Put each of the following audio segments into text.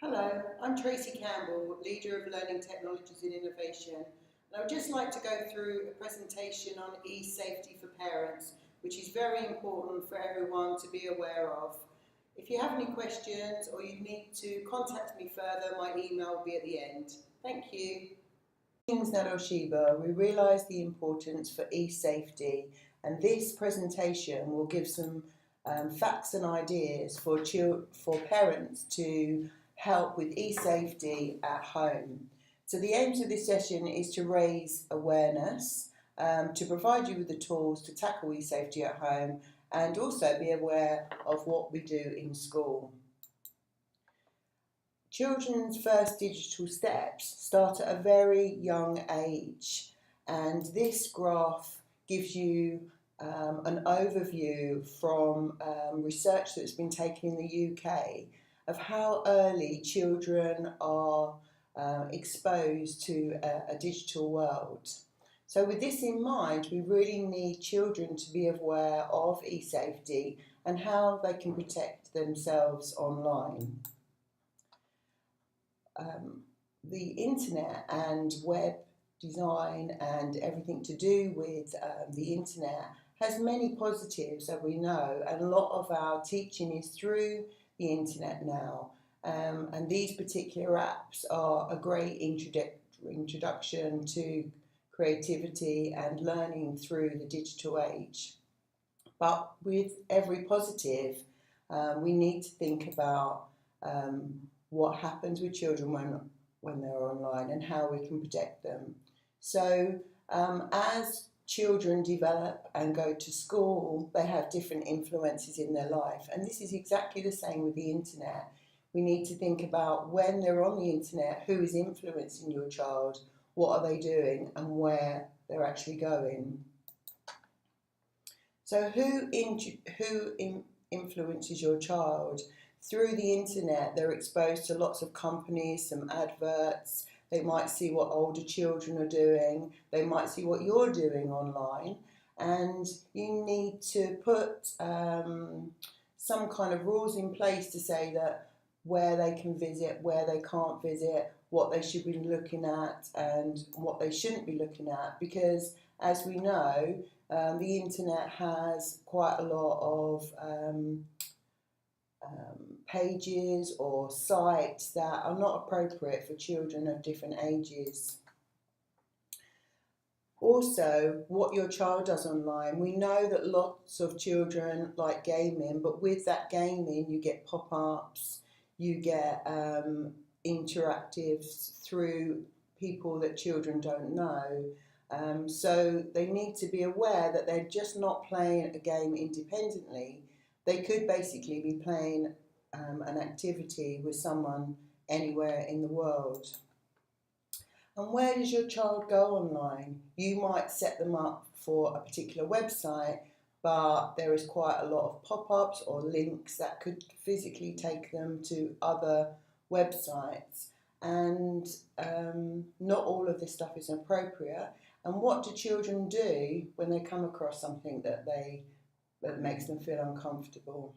Hello, I'm Tracy Campbell, Leader of Learning Technologies and Innovation, and I would just like to go through a presentation on eSafety for parents, which is very important for everyone to be aware of. If you have any questions or you need to contact me further, my email will be at the end. Thank you. We realise the importance for eSafety, and this presentation will give some facts and ideas for parents to help with eSafety at home. So the aims of this session is to raise awareness, to provide you with the tools to tackle eSafety at home, and also be aware of what we do in school. Children's first digital steps start at a very young age, and this graph gives you an overview from research that's been taken in the UK of how early children are exposed to a digital world. So with this in mind, we really need children to be aware of eSafety and how they can protect themselves online. The internet and web design and everything to do with the internet has many positives, that we know, and a lot of our teaching is through the internet now, and these particular apps are a great introduction to creativity and learning through the digital age. But with every positive, we need to think about what happens with children when they're online and how we can protect them. So as children develop and go to school, they have different influences in their life, and this is exactly the same with the internet. We need to think about when they're on the internet, who is influencing your child, what are they doing, and where they're actually going. So who influences your child? Through the internet, they're exposed to lots of companies, some adverts. They might see what older children are doing. They might see what you're doing online. And you need to put some kind of rules in place to say that where they can visit, where they can't visit, what they should be looking at and what they shouldn't be looking at. Because as we know, the internet has quite a lot of pages or sites that are not appropriate for children of different ages. Also, what your child does online. We know that lots of children like gaming, but with that gaming you get pop-ups, you get interactives through people that children don't know. So they need to be aware that they're just not playing a game independently. They could basically be playing an activity with someone anywhere in the world. And where does your child go online? You might set them up for a particular website, but there is quite a lot of pop-ups or links that could physically take them to other websites, and not all of this stuff is appropriate. And what do children do when they come across something that makes them feel uncomfortable?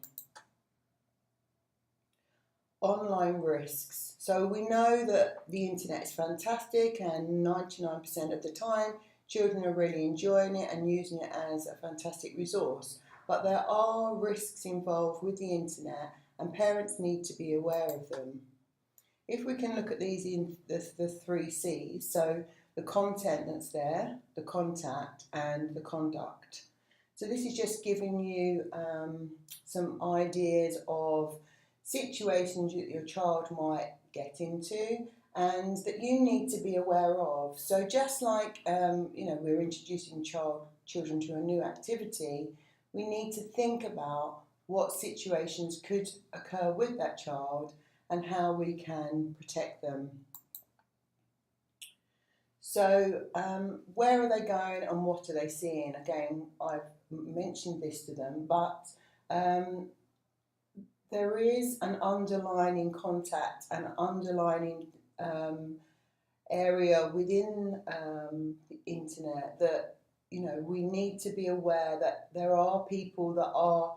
Online risks. So we know that the internet is fantastic, and 99% of the time children are really enjoying it and using it as a fantastic resource. But there are risks involved with the internet, and parents need to be aware of them. If we can look at these in the 3 C's, so the content that's there, the contact, and the conduct. So this is just giving you some ideas of situations that your child might get into and that you need to be aware of. So just like we're introducing children to a new activity, we need to think about what situations could occur with that child and how we can protect them. So where are they going and what are they seeing? Again, I've mentioned this to them, but there is an underlining contact, an underlining area within the internet that we need to be aware that there are people that are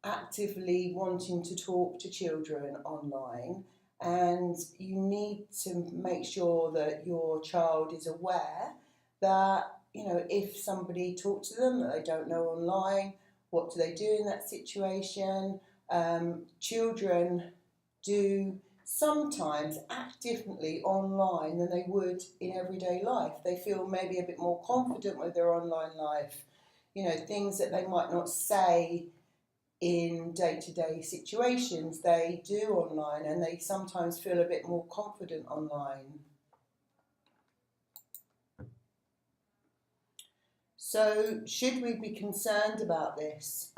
actively wanting to talk to children online, and you need to make sure that your child is aware that, if somebody talks to them that they don't know online, what do they do in that situation? Children do sometimes act differently online than they would in everyday life. They feel maybe a bit more confident with their online life. Things that they might not say in day-to-day situations, they do online, and they sometimes feel a bit more confident online. So should we be concerned about this?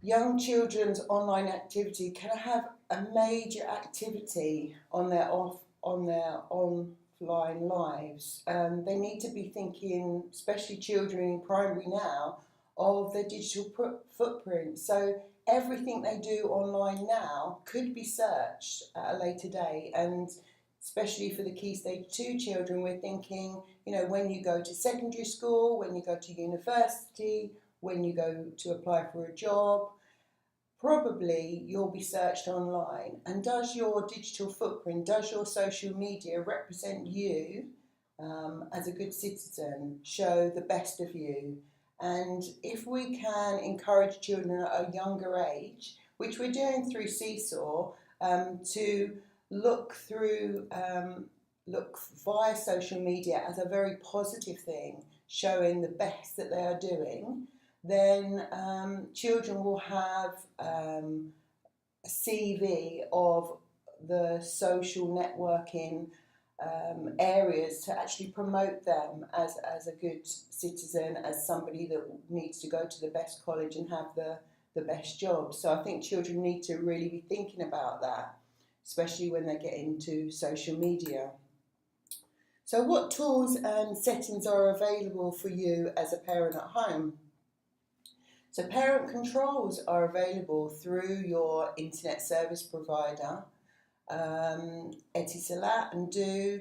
Young children's online activity can have a major activity on their online lives. They need to be thinking, especially children in primary now, of their digital footprint. So everything they do online now could be searched at a later date, and especially for the Key Stage 2 children, we're thinking, when you go to secondary school, when you go to university, when you go to apply for a job, probably you'll be searched online. And does your digital footprint, does your social media represent you as a good citizen, show the best of you? And if we can encourage children at a younger age, which we're doing through Seesaw, to look via social media as a very positive thing, showing the best that they are doing, then children will have a CV of the social networking areas to actually promote them as a good citizen, as somebody that needs to go to the best college and have the best job. So I think children need to really be thinking about that, especially when they get into social media. So what tools and settings are available for you as a parent at home? So parent controls are available through your internet service provider. Etisalat and do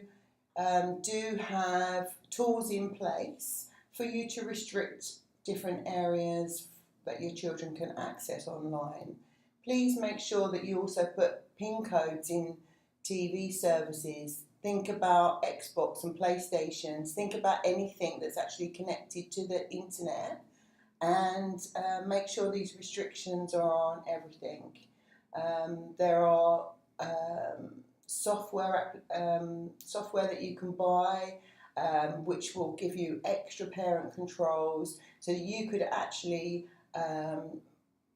have tools in place for you to restrict different areas that your children can access online. Please make sure that you also put PIN codes in TV services. Think about Xbox and PlayStations. Think about anything that's actually connected to the internet, and make sure these restrictions are on everything. There are software that you can buy which will give you extra parent controls, so that you could actually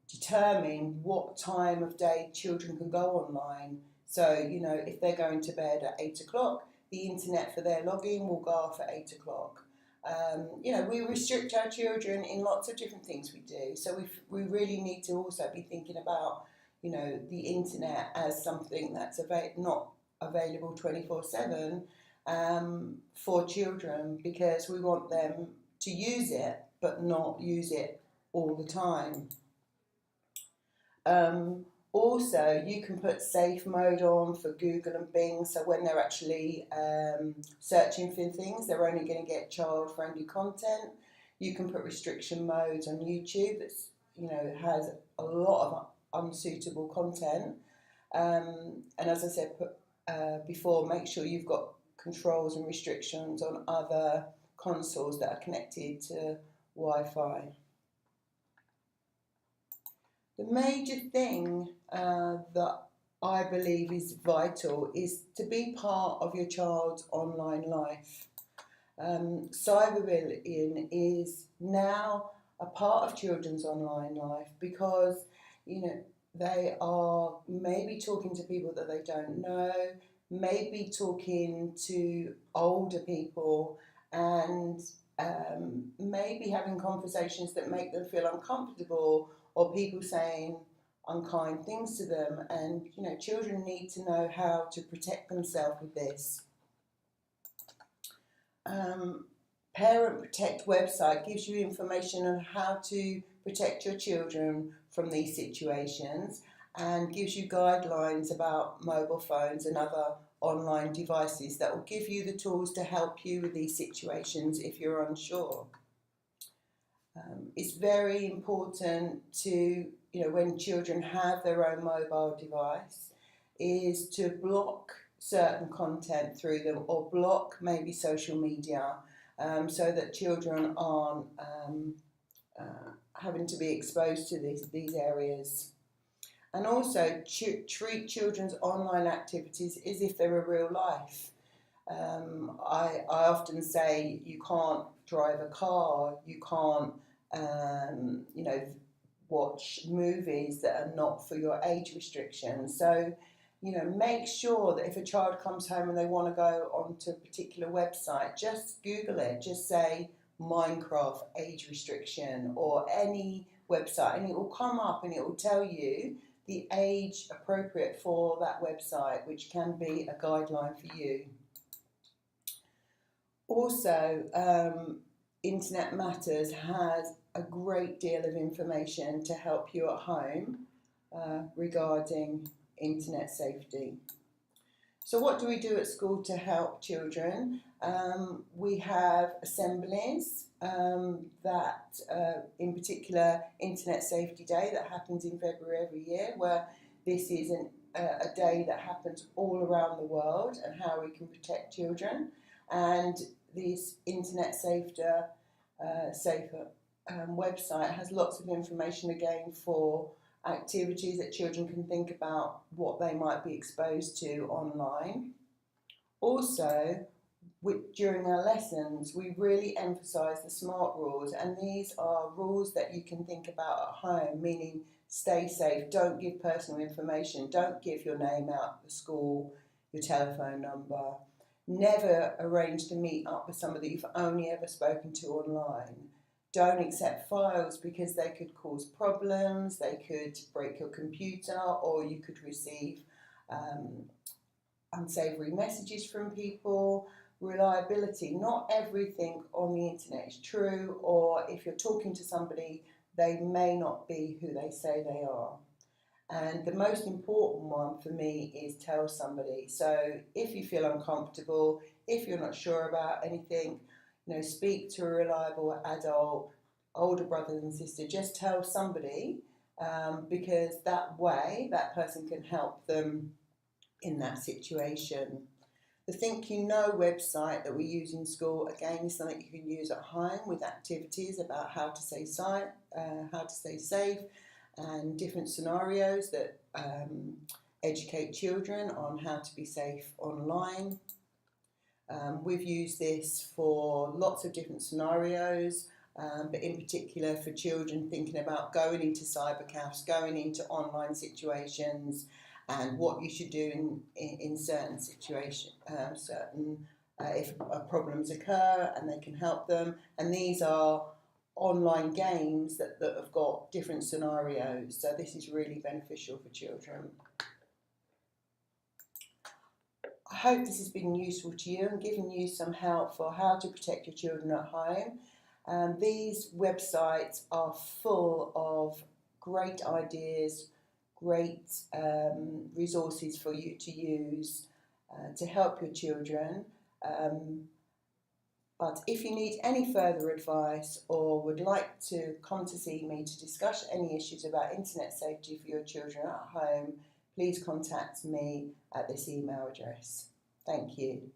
determine what time of day children can go online. So, if they're going to bed at 8 o'clock, the internet for their login will go off at 8 o'clock. We restrict our children in lots of different things we do. So we really need to also be thinking about, the internet as something that's not available 24/7 for children, because we want them to use it, but not use it all the time. Also, you can put safe mode on for Google and Bing, so when they're actually searching for things, they're only going to get child-friendly content. You can put restriction modes on YouTube that's, has a lot of unsuitable content. And as I said before, make sure you've got controls and restrictions on other consoles that are connected to Wi-Fi. The major thing that I believe is vital is to be part of your child's online life. Cyberbullying is now a part of children's online life, because they are maybe talking to people that they don't know, maybe talking to older people, and maybe having conversations that make them feel uncomfortable, or people saying unkind things to them. And children need to know how to protect themselves with this. Parent Protect website gives you information on how to protect your children from these situations, and gives you guidelines about mobile phones and other online devices that will give you the tools to help you with these situations if you're unsure. It's very important to, when children have their own mobile device, is to block certain content through them, or block maybe social media, so that children aren't having to be exposed to these areas. And also treat children's online activities as if they were real life. I often say you can't drive a car, you can't watch movies that are not for your age restriction. So, make sure that if a child comes home and they want to go onto a particular website, just Google it, just say Minecraft age restriction or any website, and it will come up and it will tell you the age appropriate for that website, which can be a guideline for you. Also, Internet Matters has a great deal of information to help you at home regarding internet safety. So what do we do at school to help children? We have assemblies that, in particular, Internet Safety Day that happens in February every year, where this is a day that happens all around the world and how we can protect children. And this Internet Safer website has lots of information again for activities that children can think about what they might be exposed to online. Also, during our lessons, we really emphasise the SMART rules, and these are rules that you can think about at home, meaning stay safe, don't give personal information, don't give your name out the school, your telephone number, never arrange to meet up with somebody you've only ever spoken to online. Don't accept files because they could cause problems, they could break your computer, or you could receive unsavoury messages from people. Reliability, not everything on the internet is true, or if you're talking to somebody, they may not be who they say they are. And the most important one for me is tell somebody. So if you feel uncomfortable, if you're not sure about anything, speak to a reliable adult, older brothers and sisters. Just tell somebody, because that way that person can help them in that situation. The Think You Know website that we use in school, again, is something you can use at home with activities about how to stay safe, and different scenarios that educate children on how to be safe online. We've used this for lots of different scenarios, but in particular for children thinking about going into cybercafes, going into online situations, and what you should do in certain situations, if problems occur, and they can help them. And these are online games that have got different scenarios, so this is really beneficial for children. I hope this has been useful to you and given you some help for how to protect your children at home. These websites are full of great ideas, great resources for you to use to help your children. But if you need any further advice or would like to come to see me to discuss any issues about internet safety for your children at home, please contact me at this email address. Thank you.